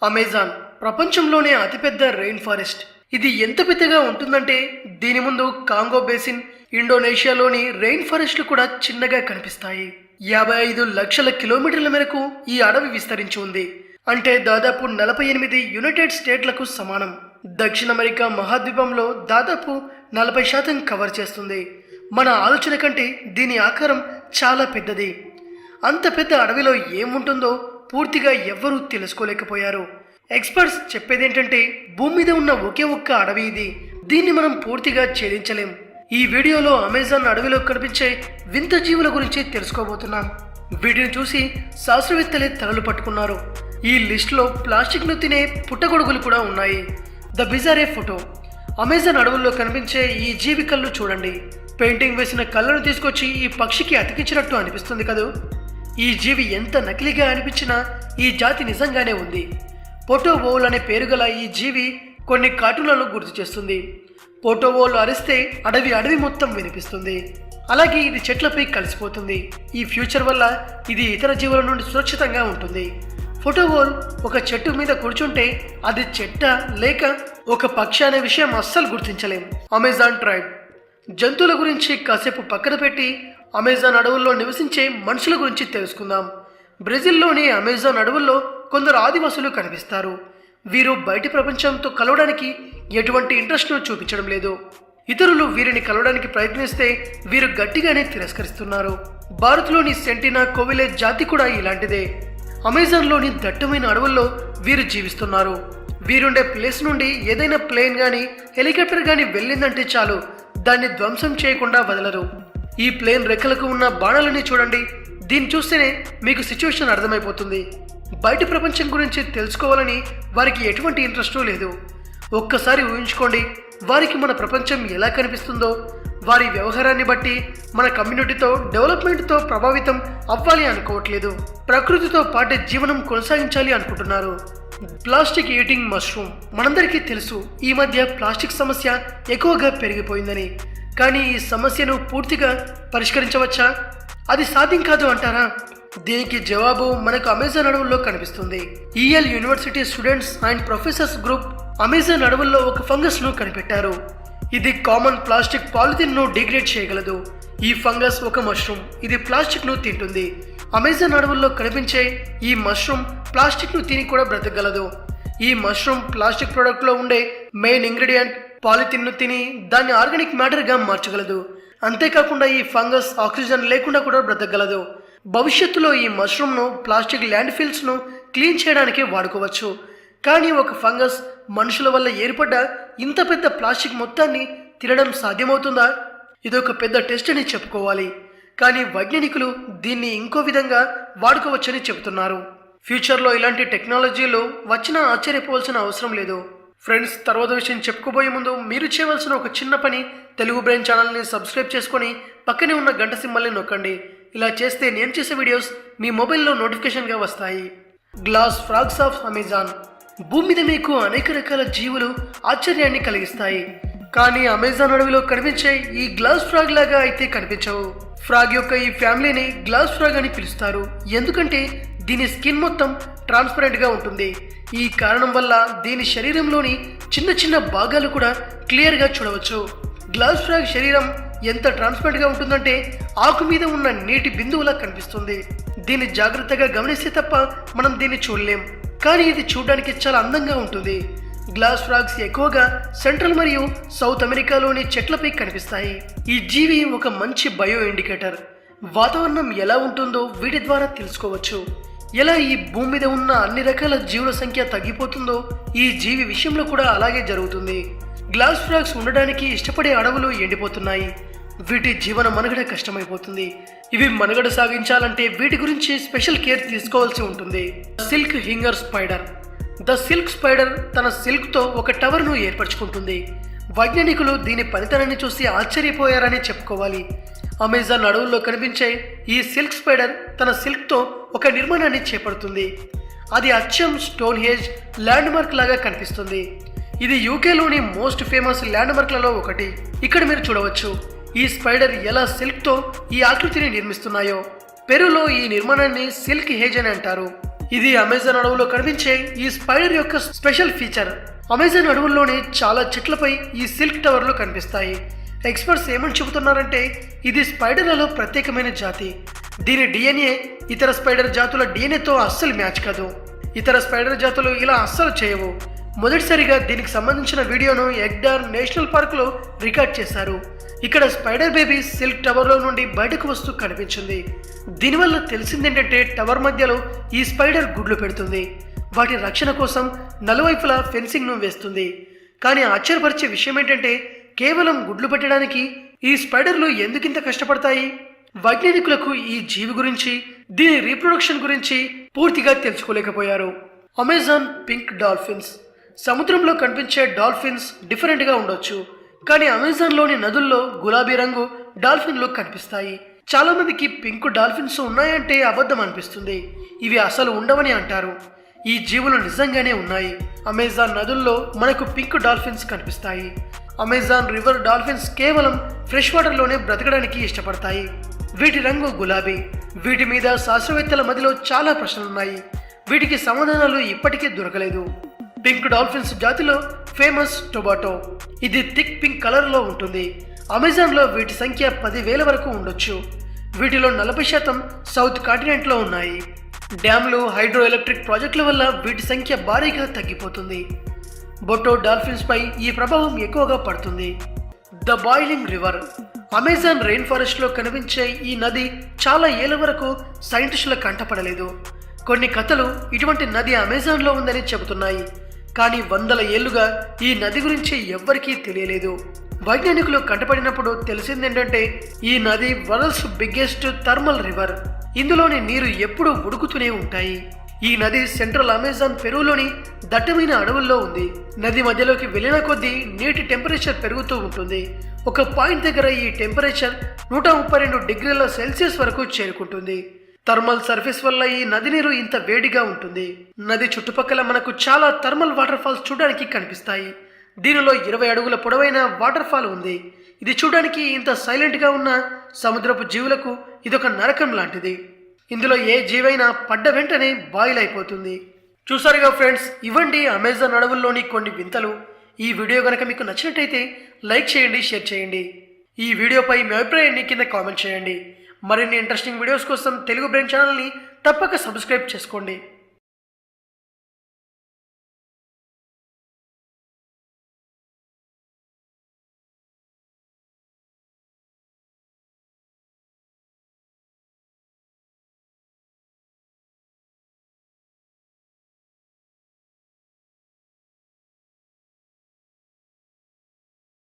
Amazon ప్రపంచంలోనే అతిపెద్ద rain forest. ఇది ఎంత పెద్దగా ఉంటుందంటే దీని ముందు కాంగో బేసిన్, ఇండోనేషియాలోని రెయిన్ ఫారెస్ట్లు కూడా చిన్నగా కనిపిస్తాయి. 55 లక్షల కిలోమీటర్ల మేరకు ఈ అడవి విస్తరించి ఉంది. అంటే దాదాపు 48 యునైటెడ్ స్టేట్లకు సమానం. దక్షిణ అమెరికా మహాద్వీపంలో దాదాపు 40% కవర్ చేస్తుంది. మన ఆలోచన కంటే దీని ఆకారం చాలా పెద్దది. అంత పెద్ద అడవిలో ఏముంటుందో పూర్తిగా ఎవ్వరూ తెలుసుకోలేకపోయారు. ఎక్స్పర్ట్స్ చెప్పేదేంటంటే భూమి మీద ఉన్న ఒకే ఒక్క అడవి ఇది. దీన్ని మనం పూర్తిగా ఛేదించలేం. ఈ వీడియోలో అమెజాన్ అడవిలో కనిపించే వింత జీవుల గురించి తెలుసుకోబోతున్నాం. వీటిని చూసి శాస్త్రవేత్తలే తలలు పట్టుకున్నారు. ఈ లిస్టులో ప్లాస్టిక్ను తినే పుట్టగొడుగులు కూడా ఉన్నాయి. The బిజారే photo. అమెజాన్ అడవుల్లో కనిపించే ఈ జీవి కళ్ళు చూడండి. పెయింటింగ్ వేసిన కళ్ళను తీసుకొచ్చి ఈ పక్షికి అతికించినట్టు అనిపిస్తుంది కదూ. ఈ జీవి ఎంత నకిలీగా అనిపించినా ఈ జాతి నిజంగానే ఉంది. పోటోవోల్ అనే పేరు గల ఈ జీవి కొన్ని కార్టూన్లను గుర్తు చేస్తుంది. పోటోవోల్ అరిస్తే అడవి మొత్తం వినిపిస్తుంది. అలాగే ఇది చెట్లపై కలిసిపోతుంది. ఈ ఫ్యూచర్ వల్ల ఇది ఇతర జీవుల నుండి సురక్షితంగా ఉంటుంది. ఫోటోవోల్ ఒక చెట్టు మీద కూర్చుంటే అది చెట్ట లేక ఒక పక్షి అనే విషయం అస్సలు గుర్తించలేం. Amazon tribe. జంతువుల గురించి కాసేపు పక్కన పెట్టి అమెజాన్ అడవుల్లో నివసించే మనుషుల గురించి తెలుసుకుందాం. బ్రెజిల్లోని అమెజాన్ అడవుల్లో కొందరు ఆదివాసులు కనిపిస్తారు. వీరు బయటి ప్రపంచంతో కలవడానికి ఎటువంటి ఇంట్రెస్ట్ను చూపించడం లేదు. ఇతరులు వీరిని కలవడానికి ప్రయత్నిస్తే వీరు గట్టిగానే తిరస్కరిస్తున్నారు. భారత్లోని సెంటినా కోవిలే జాతి కూడా ఇలాంటిదే. అమెజాన్లోని దట్టమైన అడవుల్లో వీరు జీవిస్తున్నారు. వీరుండే ప్లేస్ నుండి ఏదైనా ప్లేన్ గాని హెలికాప్టర్ గాని వెళ్ళిందంటే చాలు దాన్ని ధ్వంసం చేయకుండా వదలరు. ఈ ప్లేన్ రెక్కలకు ఉన్న బాణాలని చూడండి. దీన్ని చూస్తేనే మీకు సిచ్యువేషన్ అర్థమైపోతుంది. బయట ప్రపంచం గురించి తెలుసుకోవాలని వారికి ఎటువంటి ఇంట్రెస్టు లేదు. ఒక్కసారి ఊహించుకోండి, వారికి మన ప్రపంచం ఎలా కనిపిస్తుందో. వారి వ్యవహారాన్ని బట్టి మన కమ్యూనిటీతో డెవలప్మెంట్తో ప్రభావితం అవ్వాలి అనుకోవట్లేదు. ప్రకృతితో పాటే జీవనం కొనసాగించాలి అనుకుంటున్నారు. Plastic eating mushroom. మనందరికీ తెలుసు ఈ మధ్య ప్లాస్టిక్ సమస్య ఎక్కువగా పెరిగిపోయిందని. కానీ ఈ సమస్యను పూర్తిగా పరిష్కరించవచ్చా? అది సాధ్యం కాదు అంటారా? దీనికి జవాబు మనకు అమెజాన్ అడవుల్లో కనిపిస్తుంది. EL university students and professors group Amazon అడవుల్లో ఒక ఫంగస్ ను కనిపెట్టారు. ఇది కామన్ ప్లాస్టిక్ పాలిథిన్ ను డిగ్రేడ్ చేయగలదు. ఈ ఫంగస్ ఒక మష్రూమ్. ఇది ప్లాస్టిక్ ను తింటుంది. అమెజాన్ అడవుల్లో కనిపించే ఈ మష్రూమ్ ప్లాస్టిక్ ను తిని కూడా బ్రతకగలదు. ఈ మష్రూమ్ ప్లాస్టిక్ ప్రొడక్ట్ లో ఉండే మెయిన్ ఇంగ్రీడియంట్ పాలిథిన్ ను తిని దాన్ని ఆర్గానిక్ మ్యాటర్ గా మార్చగలదు. అంతేకాకుండా ఈ ఫంగస్ ఆక్సిజన్ లేకుండా కూడా బ్రతకగలదు. భవిష్యత్తులో ఈ మష్రూమ్ ను ప్లాస్టిక్ ల్యాండ్ ఫిల్స్ ను క్లీన్ చేయడానికి వాడుకోవచ్చు. కానీ ఒక ఫంగస్ మనుషుల వల్ల ఏర్పడ్డ ఇంత పెద్ద ప్లాస్టిక్ మొత్తాన్ని తినడం సాధ్యమవుతుందా? ఇదొక పెద్ద టెస్ట్ అని చెప్పుకోవాలి. కానీ వైజ్ఞానికులు దీన్ని ఇంకో విధంగా వాడుకోవచ్చని చెబుతున్నారు. ఫ్యూచర్లో ఇలాంటి టెక్నాలజీలు వచ్చినా ఆశ్చర్యపోవాల్సిన అవసరం లేదు. ఫ్రెండ్స్, తర్వాత విషయం చెప్పుకోబోయే ముందు మీరు చేయవలసిన ఒక చిన్న పని, తెలుగు బ్రెయిన్ ఛానల్ని సబ్స్క్రైబ్ చేసుకొని పక్కనే ఉన్న గంట సింబల్ని నొక్కండి. ఇలా చేస్తే నేను చేసే వీడియోస్ మీ మొబైల్లో నోటిఫికేషన్గా వస్తాయి. Glass frogs of Amazon. భూమి మీద మీకు అనేక రకాల జీవులు ఆశ్చర్యాన్ని కలిగిస్తాయి. కానీ అమెజాన్ అడవిలో కనిపించే ఈ గ్లాస్ ఫ్రాగ్ లాగా అయితే కనిపించవు. ఫ్రాగ్ యొక్క ఈ ఫ్యామిలీని గ్లాస్ ఫ్రాగ్ అని పిలుస్తారు. ఎందుకంటే దీని స్కిన్ మొత్తం ట్రాన్స్పరెంట్ గా ఉంటుంది. ఈ కారణం వల్ల దీని శరీరంలోని చిన్న చిన్న భాగాలు కూడా క్లియర్ గా చూడవచ్చు. గ్లాస్ ఫ్రాగ్ శరీరం ఎంత ట్రాన్స్పరెంట్ గా ఉంటుందంటే ఆకు మీద ఉన్న నీటి బిందువులా కనిపిస్తుంది. దీన్ని జాగ్రత్తగా గమనిస్తే తప్ప మనం దీన్ని చూడలేం. కానీ ఇది చూడడానికి చాలా అందంగా ఉంటుంది. గ్లాస్ ఫ్రాగ్స్ ఎక్కువగా సెంట్రల్ మరియు సౌత్ అమెరికాలోని చెట్లపై కనిపిస్తాయి. ఈ జీవి ఒక మంచి బయో ఇండికేటర్. వాతావరణం ఎలా ఉంటుందో వీటి ద్వారా తెలుసుకోవచ్చు. ఎలా ఈ భూమి మీద ఉన్న అన్ని రకాల జీవుల సంఖ్య తగ్గిపోతుందో ఈ జీవి విషయంలో కూడా అలాగే జరుగుతుంది. గ్లాస్ ఫ్రాగ్స్ ఉండడానికి ఇష్టపడే అడవులు ఎండిపోతున్నాయి. వీటి జీవన మనుగడ కష్టమైపోతుంది. ఇవి మనుగడ సాగించాలంటే వీటి గురించి స్పెషల్ కేర్ తీసుకోవాల్సి ఉంటుంది. సిల్క్ హింగర్ స్పైడర్. ద సిల్క్ స్పైడర్ తన సిల్క్ తో ఒక టవర్ ను ఏర్పరచుకుంటుంది. వైజ్ఞానికులు దీని పనితనాన్ని చూసి ఆశ్చర్యపోయారని చెప్పుకోవాలి. అమెజాన్ అడవుల్లో కనిపించే ఈ సిల్క్ స్పైడర్ తన సిల్క్ తో ఒక నిర్మాణాన్ని చేపడుతుంది. అది అచ్చం స్టోన్ హేజ్ ల్యాండ్ మార్క్ లాగా కనిపిస్తుంది. ఇది యూకేలోని మోస్ట్ ఫేమస్ ల్యాండ్ మార్క్లలో ఒకటి. ఇక్కడ మీరు చూడవచ్చు ఈ స్పైడర్ ఎలా సిల్క్ తో ఈ ఆకృతిని నిర్మిస్తున్నాయో. పెరులో ఈ నిర్మాణాన్ని సిల్క్ హేజ్ అని అంటారు. ఇది అమెజాన్ అడవుల్లో కనిపించే ఈ స్పైడర్ యొక్క స్పెషల్ ఫీచర్. అమెజాన్ అడవుల్లోని చాలా చెట్లపై ఈ సిల్క్ టవర్లు కనిపిస్తాయి. ఎక్స్పర్ట్స్ ఏమని చెబుతున్నారంటే ఇది స్పైడర్లలో ప్రత్యేకమైన జాతి. దీని డిఎన్ఏ ఇతర స్పైడర్ జాతుల డిఎన్ఏతో అస్సలు మ్యాచ్ కాదు. ఇతర స్పైడర్ జాతులు ఇలా అస్సలు చేయవు. మొదటిసారిగా దీనికి సంబంధించిన వీడియోను ఎగ్డార్ నేషనల్ పార్క్ లో రికార్డ్ చేశారు. ఇక్కడ స్పైడర్ బేబీ సిల్క్ టవర్ లో నుండి బయటకు వస్తూ కనిపించింది. దీనివల్ల తెలిసిందేంటంటే టవర్ మధ్యలో ఈ స్పైడర్ గుడ్లు పెడుతుంది. వాటి రక్షణ కోసం నలువైపులా ఫెన్సింగ్ ను వేస్తుంది. కానీ ఆశ్చర్యపరిచే విషయం ఏంటంటే కేవలం గుడ్లు పెట్టడానికి ఈ స్పైడర్లు ఎందుకింత కష్టపడతాయి? వైజ్ఞానికులకు ఈ జీవి గురించి దీని రీప్రొడక్షన్ గురించి పూర్తిగా తెలుసుకోలేకపోయారు. Amazon pink dolphins. సముద్రంలో కనిపించే డాల్ఫిన్స్ డిఫరెంట్ గా ఉండొచ్చు, కానీ అమెజాన్లోని నదుల్లో గులాబీ రంగు డాల్ఫిన్లు కనిపిస్తాయి. చాలా మందికి పింక్ డాల్ఫిన్స్ ఉన్నాయంటే అబద్ధం అనిపిస్తుంది. ఇవి అసలు ఉండవని అంటారు. ఈ జీవులు నిజంగానే ఉన్నాయి. అమెజాన్ నదుల్లో మనకు పింక్ డాల్ఫిన్స్ కనిపిస్తాయి. అమెజాన్ రివర్ డాల్ఫిన్స్ కేవలం ఫ్రెష్ వాటర్లోనే బ్రతకడానికి ఇష్టపడతాయి. వీటి రంగు గులాబీ. వీటి మీద శాస్త్రవేత్తల మధ్యలో చాలా ప్రశ్నలున్నాయి. వీటికి సమాధానాలు ఇప్పటికీ దొరకలేదు. పింక్ డాల్ఫిన్స్ జాతిలో ఫేమస్ టొబాటో. ఇది థిక్ పింక్ కలర్ లో ఉంటుంది. అమెజాన్ లో వీటి సంఖ్య 10,000 వరకు ఉండొచ్చు. వీటిలో 40% సౌత్ కాంటినెంట్ లో ఉన్నాయి. డ్యామ్లు, హైడ్రో ఎలక్ట్రిక్ ప్రాజెక్టుల వల్ల వీటి సంఖ్య భారీగా తగ్గిపోతుంది. బొటో డాల్ఫిన్స్ పై ఈ ప్రభావం ఎక్కువగా పడుతుంది. The boiling river. Amazon rain forest లో కనిపించే ఈ నది చాలా ఏళ్ల వరకు సైంటిస్టుల కంటపడలేదు. కొన్ని కథలు ఇటువంటి నది అమెజాన్ లో ఉందని చెబుతున్నాయి. కానీ వందల ఏళ్లుగా ఈ నది గురించి ఎవ్వరికీ తెలియలేదు. వైజ్ఞానికులు కంటపడినప్పుడు తెలిసిందేంటంటే ఈ నది వరల్డ్స్ బిగ్గెస్ట్ థర్మల్ రివర్. ఇందులోని నీరు ఎప్పుడూ ఉడుకుతూనే ఉంటాయి. ఈ నది సెంట్రల్ అమెజాన్ పెరువులోని దట్టమైన అడవుల్లో ఉంది. నది మధ్యలోకి వెళ్ళిన కొద్దీ నీటి టెంపరేచర్ పెరుగుతూ ఉంటుంది. ఒక పాయింట్ దగ్గర ఈ టెంపరేచర్ 132 డిగ్రీల సెల్సియస్ వరకు చేరుకుంటుంది. థర్మల్ సర్ఫేస్ వల్ల ఈ నది నీరు ఇంత వేడిగా ఉంటుంది. నది చుట్టుపక్కల మనకు చాలా థర్మల్ వాటర్ ఫాల్స్ చూడడానికి కనిపిస్తాయి. దీనిలో 20 అడుగుల పొడవైన వాటర్ ఫాల్ ఉంది. ఇది చూడడానికి ఇంత సైలెంట్ గా ఉన్న సముద్రపు జీవులకు ఇదొక నరకం లాంటిది. ఇందులో ఏ జీవైనా పడ్డ వెంటనే బాయిల్ అయిపోతుంది. చూసారుగా ఫ్రెండ్స్, ఇవ్వండి అమెజాన్ అడవుల్లోని కొన్ని వింతలు. ఈ వీడియో కనుక మీకు నచ్చినట్టయితే లైక్ చేయండి, షేర్ చేయండి. ఈ వీడియోపై మీ అభిప్రాయాన్ని కింద కామెంట్ చేయండి. మరిన్ని ఇంట్రెస్టింగ్ వీడియోస్ కోసం తెలుగు బ్రెయిన్ ఛానల్ని తప్పక సబ్స్క్రైబ్ చేసుకోండి.